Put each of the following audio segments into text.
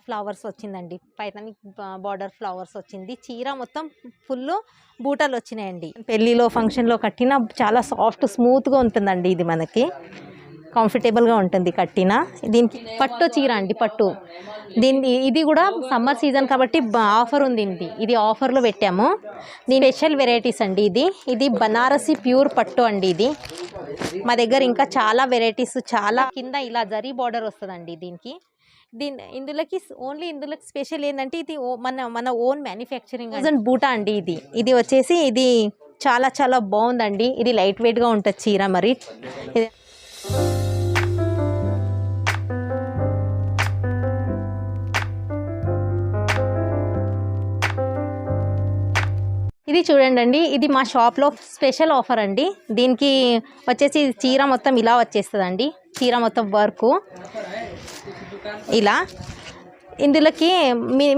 Flowers వచ్చిందండి, Paithani border flowers వచ్చింది. చీర మొత్తం ఫుల్ బూటలు వచ్చినాయండి. పెళ్ళిలో ఫంక్షన్లో కట్టిన చాలా సాఫ్ట్ స్మూత్గా ఉంటుందండి. ఇది మనకి కంఫర్టబుల్గా ఉంటుంది కట్టిన. దీనికి పట్టు చీర అండి, పట్టు. ఇది కూడా సమ్మర్ సీజన్ కాబట్టి ఆఫర్ ఉంది. ఇది ఆఫర్లో పెట్టాము. దీని స్పెషల్ వెరైటీస్ అండి. ఇది బనారసి ప్యూర్ పట్టు అండి. ఇది మా దగ్గర ఇంకా చాలా వెరైటీస్, చాలా కింద ఇలా జరీ బార్డర్ వస్తుందండి దీనికి. ఇందులోకి స్పెషల్ ఏంటంటే ఇది మన ఓన్ మ్యానుఫ్యాక్చరింగ్ బూటా అండి. ఇది వచ్చేసి ఇది చాలా చాలా బాగుందండి. ఇది లైట్ వెయిట్గా ఉంటుంది చీర. మరి ఇది చూడండి, ఇది మా షాప్లో స్పెషల్ ఆఫర్ అండి. దీనికి వచ్చేసి చీర మొత్తం ఇలా వచ్చేస్తుందండి. చీర మొత్తం వర్క్ ఇలా. ఇందులోకి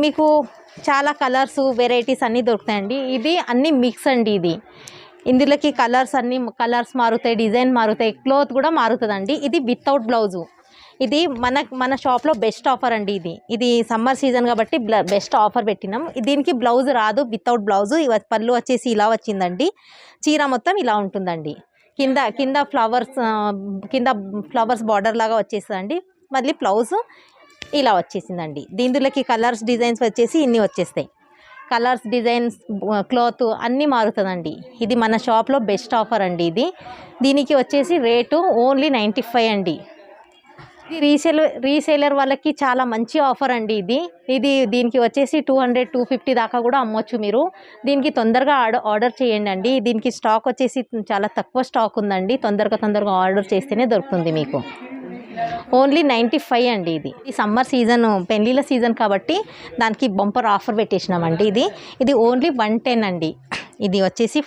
మీకు చాలా కలర్స్ వెరైటీస్ అన్నీ దొరుకుతాయండి. ఇది అన్నీ మిక్స్ అండి. ఇందులోకి కలర్స్ మారుతాయి, డిజైన్ మారుతాయి, క్లోత్ కూడా మారుతుందండి. ఇది వితౌట్ బ్లౌజు. ఇది మన షాప్లో బెస్ట్ ఆఫర్ అండి. ఇది సమ్మర్ సీజన్ కాబట్టి బెస్ట్ ఆఫర్ పెట్టినాం. దీనికి బ్లౌజ్ రాదు, వితౌట్ బ్లౌజు. పళ్ళు వచ్చేసి ఇలా వచ్చిందండి. చీర మొత్తం ఇలా ఉంటుందండి. కింద ఫ్లవర్స్ బార్డర్ లాగా వచ్చేస్తుందండి. మళ్ళీ బ్లౌజ్ ఇలా వచ్చేసిందండి. దీంట్లోకి కలర్స్ డిజైన్స్ వచ్చేసి ఇన్ని వచ్చేస్తాయి. కలర్స్ డిజైన్స్ క్లాత్ అన్నీ మారుతుందండి. ఇది మన షాప్లో బెస్ట్ ఆఫర్ అండి. దీనికి వచ్చేసి రేటు ఓన్లీ 95 అండి. ఇది రీసేలర్ వాళ్ళకి చాలా మంచి ఆఫర్ అండి. దీనికి వచ్చేసి 200-250 దాకా కూడా అమ్మొచ్చు మీరు. దీనికి తొందరగా ఆర్డర్ చేయండి అండి. దీనికి స్టాక్ వచ్చేసి చాలా తక్కువ స్టాక్ ఉందండి. తొందరగా ఆర్డర్ చేస్తేనే దొరుకుతుంది మీకు. ఓన్లీ 95 అండి. ఇది సమ్మర్ సీజన్, పెళ్ళిళ్ళ సీజన్ కాబట్టి దానికి బంపర్ ఆఫర్ పెట్టేసినామండి. ఇది ఓన్లీ 110 అండి. ఇది వచ్చేసి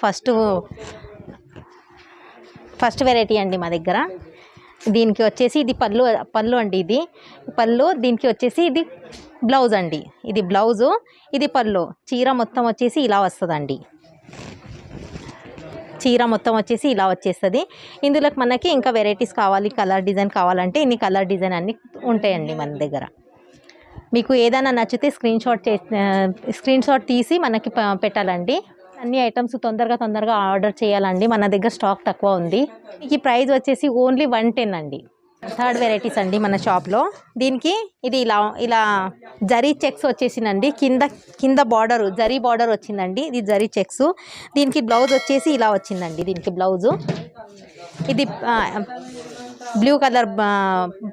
ఫస్ట్ వెరైటీ అండి మా దగ్గర. దీనికి వచ్చేసి ఇది పళ్ళు అండి. ఇది పళ్ళు. దీనికి వచ్చేసి ఇది బ్లౌజ్ అండి. ఇది బ్లౌజు, ఇది పళ్ళు. చీర మొత్తం వచ్చేసి ఇలా వస్తుందండి. చీర మొత్తం వచ్చేసి ఇలా వచ్చేస్తుంది. ఇందులోకి మనకి ఇంకా వెరైటీస్ కావాలి, కలర్ డిజైన్ కావాలంటే ఇన్ని కలర్ డిజైన్ అన్నీ ఉంటాయండి మన దగ్గర. మీకు ఏదైనా నచ్చితే స్క్రీన్ షాట్ తీసి మనకి పెట్టాలండి. అన్ని ఐటమ్స్ తొందరగా ఆర్డర్ చేయాలండి. మన దగ్గర స్టాక్ తక్కువ ఉంది. ఈ ప్రైస్ వచ్చేసి ఓన్లీ 110 అండి. థర్డ్ వెరైటీస్ అండి మన షాప్లో. దీనికి ఇది ఇలా జరీ చెక్స్ వచ్చేసిందండి. కింద బార్డర్ జరీ బార్డర్ వచ్చిందండి. ఇది జరీ చెక్స్. దీనికి బ్లౌజ్ వచ్చేసి ఇలా వచ్చిందండి. దీనికి బ్లౌజు ఇది బ్లూ కలర్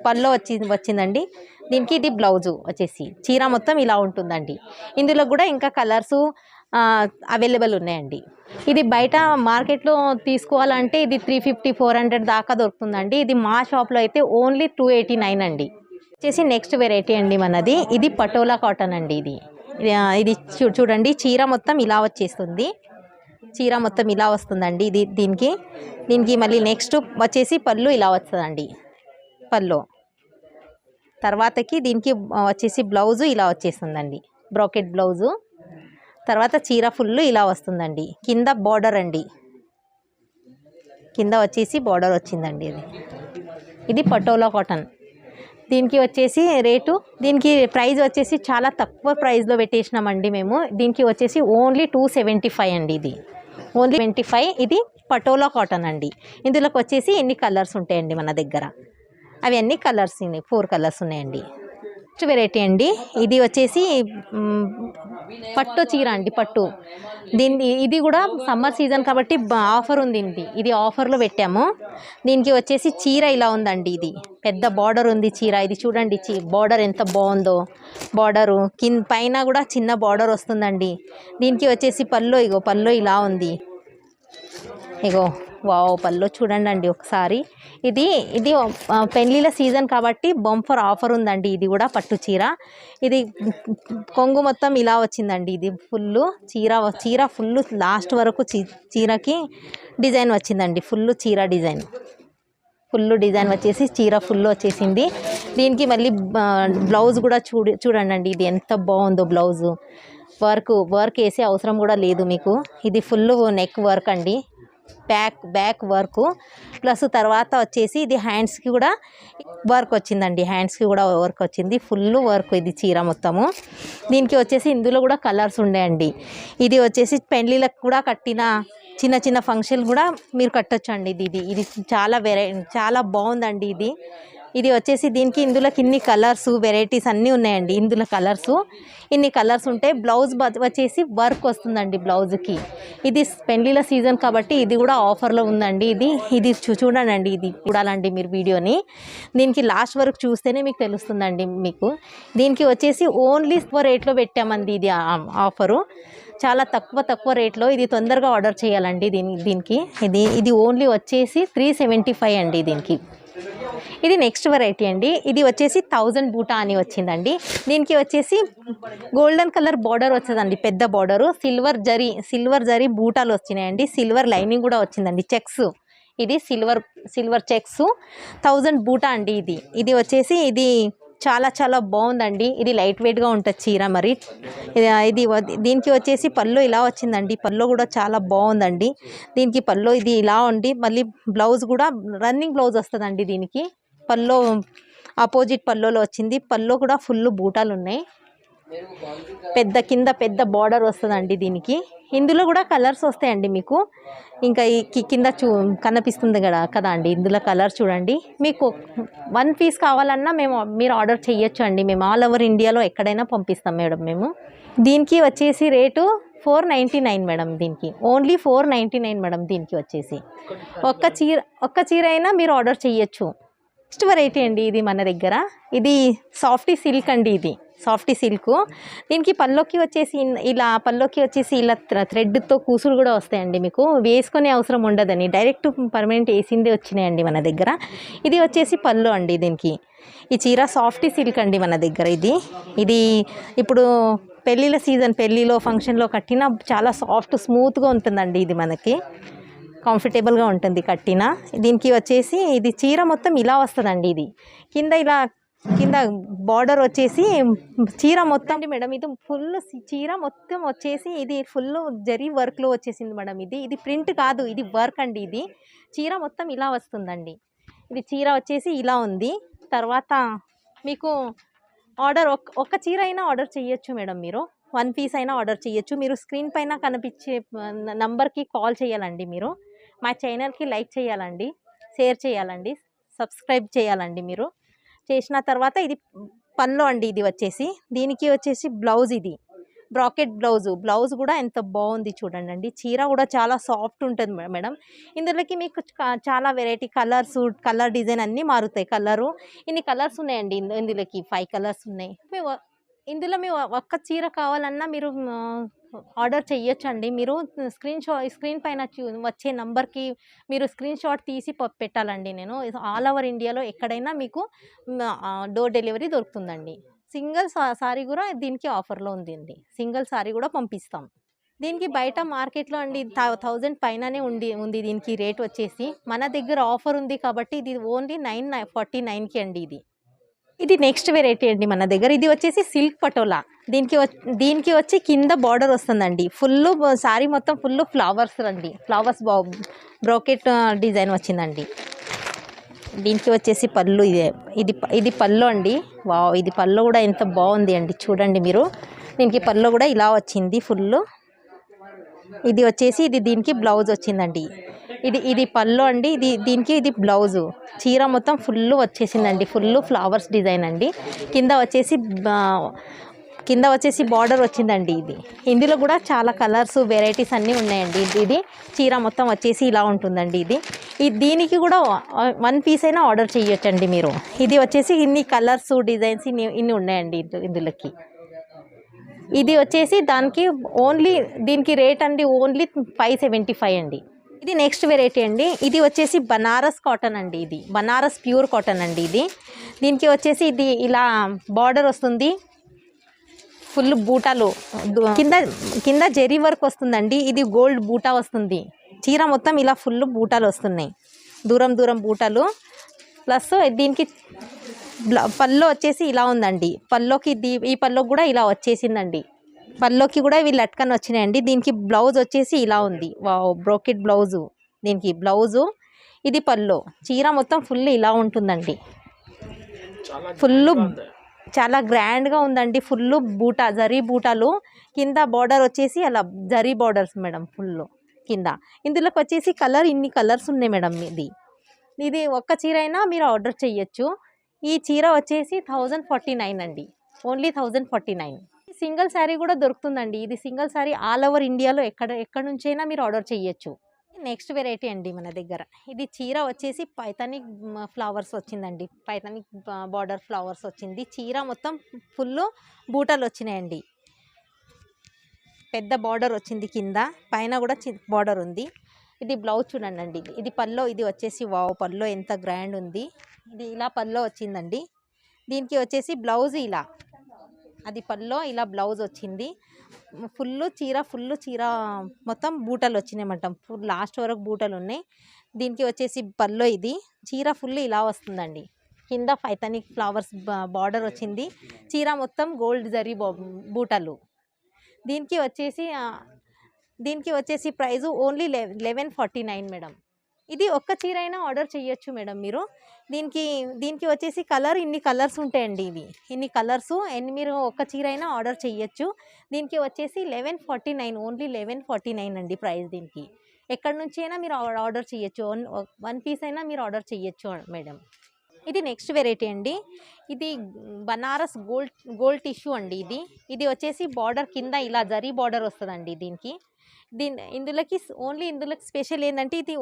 పళ్ళు వచ్చిందండి. దీనికి ఇది బ్లౌజు వచ్చేసి చీర మొత్తం ఇలా ఉంటుందండి. ఇందులో కూడా ఇంకా కలర్సు అవైలబుల్ ఉన్నాయండి. ఇది బయట మార్కెట్లో తీసుకోవాలంటే ఇది 350-400 దాకా దొరుకుతుందండి. ఇది మా షాప్లో అయితే ఓన్లీ 289 అండి. వచ్చేసి నెక్స్ట్ వెరైటీ అండి మనది. ఇది పటోలా కాటన్ అండి. ఇది చూడండి, చీర మొత్తం ఇలా వచ్చేస్తుంది. చీర మొత్తం ఇలా వస్తుందండి. దీనికి మళ్ళీ నెక్స్ట్ వచ్చేసి పళ్ళు ఇలా వస్తుందండి. పళ్ళు తర్వాతకి దీనికి వచ్చేసి బ్లౌజు ఇలా వచ్చేస్తుందండి, బ్రాకెట్ బ్లౌజు. తర్వాత చీర ఫుల్ ఇలా వస్తుందండి. కింద బార్డర్ అండి, కింద వచ్చేసి బార్డర్ వచ్చిందండి. ఇది పటోలా కాటన్. దీనికి వచ్చేసి దీనికి ప్రైస్ వచ్చేసి చాలా తక్కువ ప్రైస్లో పెట్టేసినామండి మేము. దీనికి వచ్చేసి ఓన్లీ 275 అండి. ఇది ఓన్లీ 25. ఇది పటోలా కాటన్ అండి. ఇందులోకి వచ్చేసి ఎన్ని కలర్స్ ఉంటాయండి మన దగ్గర. అవి అన్ని కలర్స్ 4 కలర్స్ ఉన్నాయండి. నెక్స్ట్ వెరైటీ అండి. ఇది వచ్చేసి పట్టు చీర అండి, పట్టు. ఇది కూడా సమ్మర్ సీజన్ కాబట్టి ఆఫర్ ఉంది. ఇది ఆఫర్లో పెట్టాము. దీనికి వచ్చేసి చీర ఇలా ఉందండి. ఇది పెద్ద బార్డర్ ఉంది చీర. ఇది చూడండి బార్డర్ ఎంత బాగుందో. బార్డరు పైన కూడా చిన్న బార్డర్ వస్తుందండి. దీనికి వచ్చేసి పళ్ళు ఇలా ఉంది. వావ్, పళ్ళు చూడండి అండి ఒకసారి. ఇది పెళ్ళిళ్ళ సీజన్ కాబట్టి బంపర్ ఆఫర్ ఉందండి. ఇది కూడా పట్టు చీర. ఇది కొంగు మొత్తం ఇలా వచ్చిందండి. ఇది ఫుల్ చీర ఫుల్ లాస్ట్ వరకు చీరకి డిజైన్ వచ్చిందండి. ఫుల్ చీర డిజైన్, ఫుల్ డిజైన్ వచ్చేసి చీర ఫుల్ వచ్చేసింది. దీనికి మళ్ళీ బ్లౌజ్ కూడా చూడండి అండి. ఇది ఎంత బాగుందో బ్లౌజు. వర్క్ వేసే అవసరం కూడా లేదు మీకు. ఇది ఫుల్ నెక్ వర్క్ అండి. బ్యాక్ వర్క్ ప్లస్ తర్వాత వచ్చేసి ఇది హ్యాండ్స్కి కూడా వర్క్ వచ్చిందండి. హ్యాండ్స్కి కూడా వర్క్ వచ్చింది. ఫుల్ వర్క్ ఇది చీర మొత్తము. దీనికి వచ్చేసి ఇందులో కూడా కలర్స్ ఉండేయండి. ఇది వచ్చేసి పెళ్ళిళ్ళకి కూడా కట్టిన చిన్న చిన్న ఫంక్షన్ కూడా మీరు కట్టొచ్చండి. ఇది చాలా బాగుందండి. ఇది వచ్చేసి దీనికి ఇందులోకి ఇన్ని కలర్స్ వెరైటీస్ అన్నీ ఉన్నాయండి. ఇందులో ఇన్ని కలర్స్ ఉంటాయి. బ్లౌజ్ వచ్చేసి వర్క్ వస్తుందండి బ్లౌజ్కి. ఇది పెళ్ళిళ్ళ సీజన్ కాబట్టి ఇది కూడా ఆఫర్లో ఉందండి. ఇది చూడండి. ఇది చూడాలండి మీరు వీడియోని. దీనికి లాస్ట్ వరకు చూస్తేనే మీకు తెలుస్తుందండి. మీకు దీనికి వచ్చేసి ఓన్లీ రేట్లో పెట్టామండి. ఇది ఆఫరు చాలా తక్కువ రేట్లో. ఇది తొందరగా ఆర్డర్ చేయాలండి. దీనికి ఇది ఓన్లీ వచ్చేసి 375 అండి దీనికి. ఇది నెక్స్ట్ వెరైటీ అండి. ఇది వచ్చేసి 1000 బూటా అని వచ్చిందండి. దీనికి వచ్చేసి గోల్డెన్ కలర్ బార్డర్ వచ్చేదండి, పెద్ద బార్డరు. సిల్వర్ జరీ బూటాలు వచ్చినాయండి. సిల్వర్ లైనింగ్ కూడా వచ్చిందండి. చెక్స్, ఇది సిల్వర్ చెక్స్ 1000 బూటా అండి. ఇది వచ్చేసి ఇది చాలా బాగుందండి. ఇది లైట్ వెయిట్గా ఉంటుంది చీర. మరి దీనికి వచ్చేసి పళ్ళు ఇలా వచ్చిందండి. పళ్ళు కూడా చాలా బాగుందండి. దీనికి పళ్ళు ఇది ఇలా ఉండి మళ్ళీ బ్లౌజ్ కూడా రన్నింగ్ బ్లౌజ్ వస్తుందండి. దీనికి పళ్ళు ఆపోజిట్ పళ్ళులో వచ్చింది. పళ్ళు కూడా ఫుల్ బూటాలు ఉన్నాయి. పెద్ద బార్డర్ వస్తుందండి దీనికి. ఇందులో కూడా కలర్స్ వస్తాయండి మీకు. ఇంకా ఈ కింద కనిపిస్తుంది కదా అండి. ఇందులో కలర్ చూడండి. మీకు 1 పీస్ కావాలన్నా మీరు ఆర్డర్ చేయొచ్చు అండి. మేము ఆల్ ఓవర్ ఇండియాలో ఎక్కడైనా పంపిస్తాం మేడం మేము. దీనికి వచ్చేసి రేటు 499 మేడం. దీనికి ఓన్లీ 499 మేడం. దీనికి వచ్చేసి ఒక్క చీర అయినా మీరు ఆర్డర్ చేయొచ్చు. నెక్స్ట్ వెరైటీ అండి. ఇది మన దగ్గర ఇది సాఫ్టీ సిల్క్ అండి. ఇది సాఫ్టీ సిల్క్. దీనికి పల్లోకి వచ్చేసి ఇలా థ్రెడ్తో కూసులు కూడా వస్తాయండి. మీకు వేసుకునే అవసరం ఉండదని డైరెక్ట్ పర్మనెంట్ వేసిందే వచ్చినాయండి మన దగ్గర. ఇది వచ్చేసి పళ్ళు అండి. దీనికి ఈ చీర సాఫ్టీ సిల్క్ అండి మన దగ్గర. ఇది ఇప్పుడు పెళ్ళిళ్ళ సీజన్, పెళ్ళిలో ఫంక్షన్లో కట్టినా చాలా సాఫ్ట్ స్మూత్గా ఉంటుందండి. ఇది మనకి కంఫర్టబుల్గా ఉంటుంది కట్టిన. దీనికి వచ్చేసి ఇది చీర మొత్తం ఇలా వస్తుందండి. ఇది కింద బార్డర్ వచ్చేసి చీర మొత్తం అండి మేడం. ఇది ఫుల్ చీర మొత్తం వచ్చేసి ఇది ఫుల్ జరీ వర్క్లో వచ్చేసింది మేడం. ఇది ప్రింట్ కాదు, ఇది వర్క్ అండి. ఇది చీర మొత్తం ఇలా వస్తుందండి. ఇది చీర వచ్చేసి ఇలా ఉంది. తర్వాత మీకు ఆర్డర్ ఒక్క చీర అయినా ఆర్డర్ చేయొచ్చు మేడం. మీరు 1 పీస్ అయినా ఆర్డర్ చేయొచ్చు. మీరు స్క్రీన్ పైన కనిపించే నంబర్కి కాల్ చేయాలండి. మీరు మా ఛానల్కి లైక్ చేయాలండి, షేర్ చేయాలండి, సబ్స్క్రైబ్ చేయాలండి. మీరు చేసిన తర్వాత ఇది పళ్ళు అండి. ఇది వచ్చేసి దీనికి వచ్చేసి బ్లౌజ్, ఇది బ్రాకెట్ బ్లౌజ్ కూడా ఎంత బాగుంది చూడండి. చీర కూడా చాలా సాఫ్ట్ ఉంటుంది మేడం. ఇందులోకి మీకు చాలా వెరైటీ కలర్ డిజైన్ అన్నీ మారుతాయి. ఇన్ని కలర్స్ ఉన్నాయండి. ఇందులోకి 5 కలర్స్ ఉన్నాయి. ఇందులో మీ ఒక్క చీర కావాలన్నా మీరు ఆర్డర్ చేయొచ్చండి. మీరు స్క్రీన్ పైన వచ్చే నంబర్కి మీరు స్క్రీన్ షాట్ తీసి పెట్టాలండి. నేను ఆల్ ఓవర్ ఇండియాలో ఎక్కడైనా మీకు డోర్ డెలివరీ దొరుకుతుందండి. సింగిల్ సారీ కూడా దీనికి ఆఫర్లో ఉందండి. సింగిల్ సారీ కూడా పంపిస్తాం. దీనికి బయట మార్కెట్లో అండి 1000 పైననే ఉంది దీనికి రేట్ వచ్చేసి. మన దగ్గర ఆఫర్ ఉంది కాబట్టి ఇది ఓన్లీ 949కి అండి. ఇది నెక్స్ట్ వెరైటీ అండి మన దగ్గర. ఇది వచ్చేసి సిల్క్ పటోలా. దీనికి వచ్చి కింద బార్డర్ వస్తుందండి. ఫుల్ సారీ మొత్తం ఫుల్ ఫ్లవర్స్ అండి. ఫ్లవర్స్ బ్రోకెట్ డిజైన్ వచ్చిందండి. దీనికి వచ్చేసి పళ్ళు ఇది పళ్ళు అండి. వావ్, ఇది పళ్ళు కూడా ఎంత బాగుంది అండి చూడండి మీరు. దీనికి పళ్ళు కూడా ఇలా వచ్చింది ఫుల్. ఇది వచ్చేసి దీనికి బ్లౌజ్ వచ్చిందండి. ఇది పళ్ళు అండి. దీనికి బ్లౌజు. చీర మొత్తం ఫుల్ వచ్చేసిందండి. ఫుల్ ఫ్లవర్స్ డిజైన్ అండి. కింద వచ్చేసి బార్డర్ వచ్చిందండి. ఇందులో కూడా చాలా కలర్స్ వెరైటీస్ అన్నీ ఉన్నాయండి. ఇది చీర మొత్తం వచ్చేసి ఇలా ఉంటుందండి. దీనికి కూడా 1 పీస్ అయినా ఆర్డర్ చేయొచ్చండి మీరు. ఇది వచ్చేసి ఇన్ని కలర్స్ డిజైన్స్ ఇన్ని ఉన్నాయండి ఇందులోకి. ఇది వచ్చేసి దీనికి రేట్ అండి ఓన్లీ 575 అండి. ఇది నెక్స్ట్ వెరైటీ అండి. ఇది వచ్చేసి బనారస్ కాటన్ అండి. ఇది బనారస్ ప్యూర్ కాటన్ అండి. దీనికి వచ్చేసి ఇలా బార్డర్ వస్తుంది. ఫుల్ బూటాలు కింద జెరీ వర్క్ వస్తుందండి. ఇది గోల్డ్ బూటా వస్తుంది. చీర మొత్తం ఇలా ఫుల్ బూటాలు వస్తున్నాయి. దూరం బూటాలు. ప్లస్ దీనికి పళ్ళు వచ్చేసి ఇలా ఉందండి. పళ్ళోకి ఈ పళ్ళోకి కూడా ఇలా వచ్చేసిందండి. పళ్ళోకి కూడా ఇవి లట్కన్ వచ్చినాయండి. దీనికి బ్లౌజ్ వచ్చేసి ఇలా ఉంది. Brocade blouse. దీనికి బ్లౌజు, ఇది పల్లో. చీర మొత్తం ఫుల్ ఇలా ఉంటుందండి. ఫుల్ చాలా గ్రాండ్గా ఉందండి. ఫుల్ బూటా, జరీ బూటాలు, కింద బార్డర్ వచ్చేసి అలా జరీ బార్డర్స్ మేడం ఫుల్ కింద. ఇందులోకి వచ్చేసి కలర్, ఇన్ని కలర్స్ ఉన్నాయి మేడం. ఇది ఒక్క చీర అయినా మీరు ఆర్డర్ చేయొచ్చు. ఈ చీర వచ్చేసి 1049 అండి, ఓన్లీ 1049. సింగిల్ శారీ కూడా దొరుకుతుందండి. ఇది సింగిల్ శారీ ఆల్ ఓవర్ ఇండియాలో ఎక్కడ నుంచైనా మీరు ఆర్డర్ చేయొచ్చు. నెక్స్ట్ వెరైటీ అండి మన దగ్గర. ఇది చీర వచ్చేసి పైతానిక్ ఫ్లవర్స్ వచ్చిందండి. పైతానిక్ బార్డర్ ఫ్లవర్స్ వచ్చింది. చీర మొత్తం ఫుల్ బూటలు వచ్చినాయండి. పెద్ద బార్డర్ వచ్చింది కింద, పైన కూడా బార్డర్ ఉంది. ఇది బ్లౌజ్ చూడండి. ఇది పల్లో, ఇది వచ్చేసి వావ్ పల్లో ఎంత గ్రాండ్ ఉంది. ఇది ఇలా పల్లో వచ్చిందండి. దీనికి వచ్చేసి బ్లౌజ్ ఇలా, అది పల్లో ఇలా బ్లౌజ్ వచ్చింది. ఫుల్ చీర మొత్తం బూటలు వచ్చినాయన్నమాట. ఫుల్ లాస్ట్ వరకు బూటలు ఉన్నాయి. దీనికి వచ్చేసి పల్లో, ఇది చీర ఫుల్ ఇలా వస్తుందండి. కింద పైతానిక్ ఫ్లవర్స్ బార్డర్ వచ్చింది. చీర మొత్తం గోల్డ్ జరీ బూటలు. దీనికి వచ్చేసి ప్రైజు ఓన్లీ 1149 మేడం. ఇది ఒక్క చీర అయినా ఆర్డర్ చేయొచ్చు మేడం మీరు. దీనికి వచ్చేసి కలర్, ఇన్ని కలర్స్ ఉంటాయండి. ఇన్ని కలర్స్ మీరు ఒక్క చీర అయినా ఆర్డర్ చేయొచ్చు. దీనికి వచ్చేసి 1149, ఓన్లీ 1149 అండి ప్రైస్. దీనికి ఎక్కడి నుంచి అయినా మీరు ఆర్డర్ చేయొచ్చు. వన్ పీస్ అయినా మీరు ఆర్డర్ చేయొచ్చు మేడం. ఇది నెక్స్ట్ వెరైటీ అండి. ఇది బనారస్ గోల్డ్ టిష్యూ అండి. ఇది వచ్చేసి బార్డర్ కింద ఇలా జరీ బార్డర్ వస్తుందండి. ఇందులోకి స్పెషల్ ఏంటంటే ఇది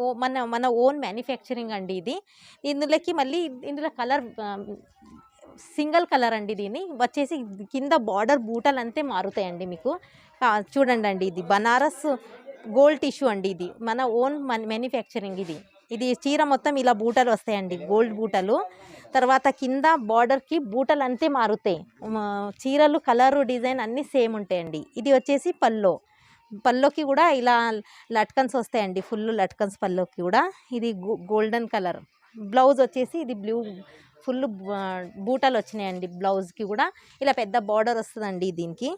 మన ఓన్ మ్యానుఫ్యాక్చరింగ్ అండి. ఇందులో కలర్ సింగిల్ కలర్ అండి. దీన్ని వచ్చేసి కింద బార్డర్ బూటలు అంతే మారుతాయండి మీకు. చూడండి అండి, ఇది బనారస్ గోల్డ్ టిష్యూ అండి. ఇది మన ఓన్ మ్యానుఫ్యాక్చరింగ్. ఇది చీర మొత్తం ఇలా బూటలు వస్తాయండి, గోల్డ్ బూటలు. తర్వాత కింద బార్డర్కి బూటలు అంతే మారుతాయి. చీరలు కలరు డిజైన్ అన్నీ సేమ్ ఉంటాయండి. ఇది వచ్చేసి పల్లోకి కూడా ఇలా లట్కన్స్ వస్తాయండి, ఫుల్ లట్కన్స్ పల్లోకి కూడా. ఇది గోల్డెన్ కలర్. బ్లౌజ్ వచ్చేసి ఇది బ్లూ, ఫుల్ బూటలు వచ్చినాయండి. బ్లౌజ్కి కూడా ఇలా పెద్ద బార్డర్ వస్తుందండి దీనికి.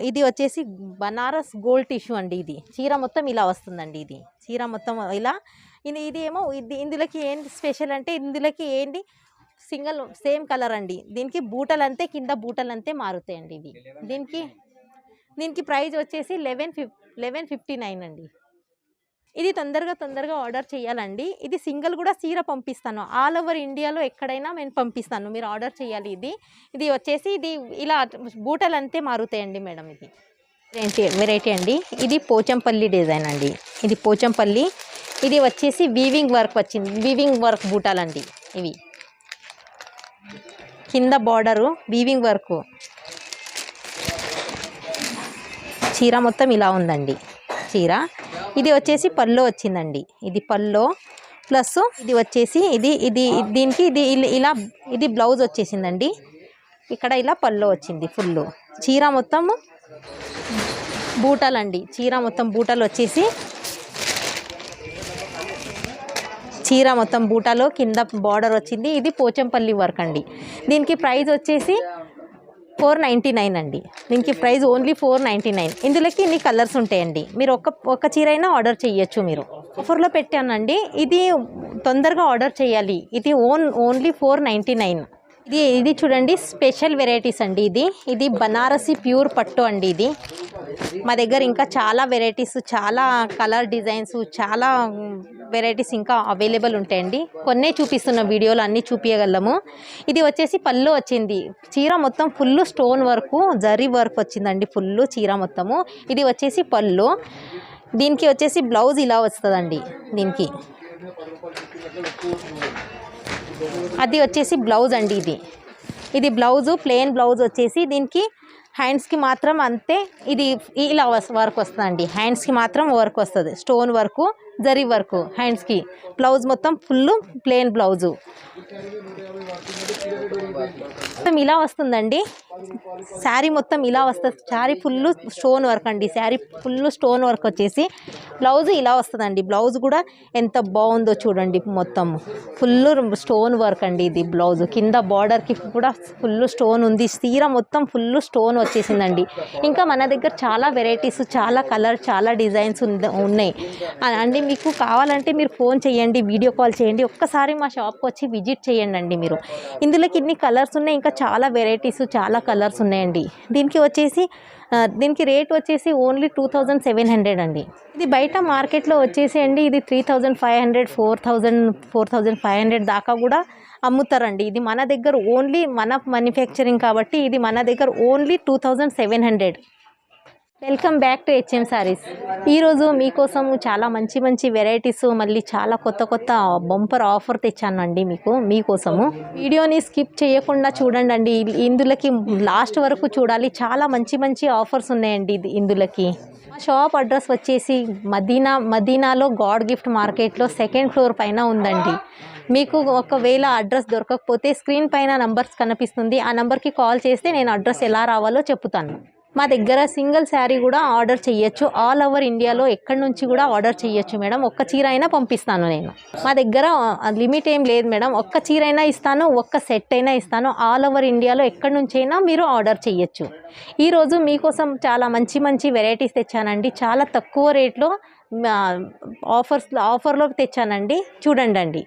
ఇది వచ్చేసి బనారస్ గోల్డ్ టిష్యూ అండి. ఇది చీర మొత్తం ఇలా వస్తుందండి. ఇది చీర మొత్తం ఇలా. ఇందులోకి ఏంటి స్పెషల్ అంటే, ఇందులోకి ఏంటి సింగిల్ సేమ్ కలర్ అండి. దీనికి బూటలు అంతే, కింద బూటలు అంతే మారుతాయండి. దీనికి ప్రైస్ వచ్చేసి 1159 అండి. ఇది తొందరగా ఆర్డర్ చేయాలండి. ఇది సింగిల్ కూడా చీర పంపిస్తాను, ఆల్ ఓవర్ ఇండియాలో ఎక్కడైనా నేను పంపిస్తాను, మీరు ఆర్డర్ చేయాలి. ఇది వచ్చేసి ఇలా బూటలు అంతే మారుతాయండి మేడం. ఇది వెరైటీ అండి. ఇది పోచంపల్లి డిజైన్ అండి. ఇది పోచంపల్లి. ఇది వచ్చేసి వీవింగ్ వర్క్ వచ్చింది, వీవింగ్ వర్క్ బూటాలండి. ఇవి కింద బార్డరు వీవింగ్ వర్క్. చీర మొత్తం ఇలా ఉందండి చీర. ఇది వచ్చేసి పల్లో వచ్చిందండి. ఇది పల్లో ప్లస్ ఇది వచ్చేసి దీనికి ఇలా ఇది బ్లౌజ్ వచ్చేసిందండి. ఇక్కడ ఇలా పల్లో వచ్చింది ఫుల్. చీర మొత్తం బూటలండి. చీర మొత్తం బూటలు వచ్చేసి, చీర మొత్తం బూటాలో కింద బార్డర్ వచ్చింది. ఇది పోచంపల్లి వర్క్ అండి. దీనికి ప్రైస్ వచ్చేసి 499 అండి. దీనికి ప్రైస్ ఓన్లీ 499. ఇందులోకి ఇన్ని కలర్స్ ఉంటాయండి. మీరు ఒక్క చీర అయినా ఆర్డర్ చేయొచ్చు. మీరు ఆఫర్లో పెట్టానండి. ఇది తొందరగా ఆర్డర్ చేయాలి. ఇది ఓన్లీ 499. ఇది చూడండి, స్పెషల్ వెరైటీస్ అండి. ఇది బనారసి ప్యూర్ పట్టు అండి. ఇది మా దగ్గర ఇంకా చాలా వెరైటీస్, చాలా కలర్ డిజైన్స్, చాలా వెరైటీస్ ఇంకా అవైలబుల్ ఉంటాయండి. కొన్నే చూపిస్తున్న వీడియోలో అన్నీ చూపించగలము. ఇది వచ్చేసి పళ్ళు వచ్చింది. చీర మొత్తం full stone work, zari work వచ్చిందండి ఫుల్ చీర మొత్తము. ఇది వచ్చేసి పళ్ళు. దీనికి వచ్చేసి బ్లౌజ్ ఇలా వస్తుందండి. అది వచ్చేసి బ్లౌజ్ అండి. ఇది బ్లౌజు, ప్లెయిన్ బ్లౌజ్ వచ్చేసి దీనికి హ్యాండ్స్కి మాత్రం అంతే. ఇది ఇలా వర్క్ వస్తుందండి. హ్యాండ్స్కి మాత్రం వర్క్ వస్తుంది, స్టోన్ వర్క్, జరీ వర్క్ హ్యాండ్స్కి. బ్లౌజ్ మొత్తం ఫుల్ ప్లెయిన్ బ్లౌజు మొత్తం ఇలా వస్తుందండి. శారీ మొత్తం ఇలా వస్తుంది. శారీ ఫుల్ స్టోన్ వర్క్ అండి. శారీ ఫుల్ స్టోన్ వర్క్ వచ్చేసి బ్లౌజ్ ఇలా వస్తుందండి. బ్లౌజ్ కూడా ఎంత బాగుందో చూడండి, మొత్తం ఫుల్ స్టోన్ వర్క్ అండి. ఇది బ్లౌజ్ కింద బార్డర్కి కూడా ఫుల్ స్టోన్ ఉంది. చీర మొత్తం ఫుల్ స్టోన్ వచ్చేసిందండి. ఇంకా మన దగ్గర చాలా వెరైటీస్, చాలా కలర్, చాలా డిజైన్స్ ఉన్నాయి అండి. మీకు కావాలంటే మీరు ఫోన్ చేయండి, వీడియో కాల్ చేయండి, ఒక్కసారి మా షాప్కి వచ్చి విజిట్ చేయండి అండి మీరు. ఇందులోకి ఇన్ని కలర్స్ ఉన్నాయి, ఇంకా చాలా వెరైటీస్, చాలా కలర్స్ ఉన్నాయండి. దీనికి రేట్ వచ్చేసి ఓన్లీ 2700 అండి. ఇది బయట మార్కెట్లో వచ్చేసి అండి ఇది 3500, 4500 దాకా కూడా అమ్ముతారండి. ఇది మన దగ్గర ఓన్లీ మన మ్యానుఫ్యాక్చరింగ్ కాబట్టి ఇది మన దగ్గర only 2700. Welcome back to HM saris. ఈరోజు మీకోసం చాలా మంచి వెరైటీస్, మళ్ళీ చాలా కొత్త బంపర్ ఆఫర్ తెచ్చానండి మీకోసము. వీడియోని స్కిప్ చేయకుండా చూడండి అండి. ఇందులోకి లాస్ట్ వరకు చూడాలి. చాలా మంచి ఆఫర్స్ ఉన్నాయండి ఇందులోకి. మా షాప్ అడ్రస్ వచ్చేసి మదీనాలో గాడ్ గిఫ్ట్ మార్కెట్లో 2nd ఫ్లోర్ పైన ఉందండి. మీకు ఒకవేళ అడ్రస్ దొరకకపోతే స్క్రీన్ పైన నంబర్స్ కనిపిస్తుంది, ఆ నెంబర్కి కాల్ చేస్తే నేను అడ్రస్ ఎలా రావాలో చెప్తాను. మా దగ్గర సింగిల్ శారీ కూడా ఆర్డర్ చేయొచ్చు. ఆల్ ఓవర్ ఇండియాలో ఎక్కడి నుంచి కూడా ఆర్డర్ చేయొచ్చు మేడం. ఒక్క చీర అయినా పంపిస్తాను నేను. మా దగ్గర లిమిట్ ఏం లేదు మేడం. ఒక్క చీర అయినా ఇస్తాను, ఒక్క సెట్ అయినా ఇస్తాను. ఆల్ ఓవర్ ఇండియాలో ఎక్కడి నుంచైనా మీరు ఆర్డర్ చేయొచ్చు. ఈరోజు మీకోసం చాలా మంచి వెరైటీస్ తెచ్చానండి. చాలా తక్కువ రేట్లో ఆఫర్లో తెచ్చానండి. చూడండి.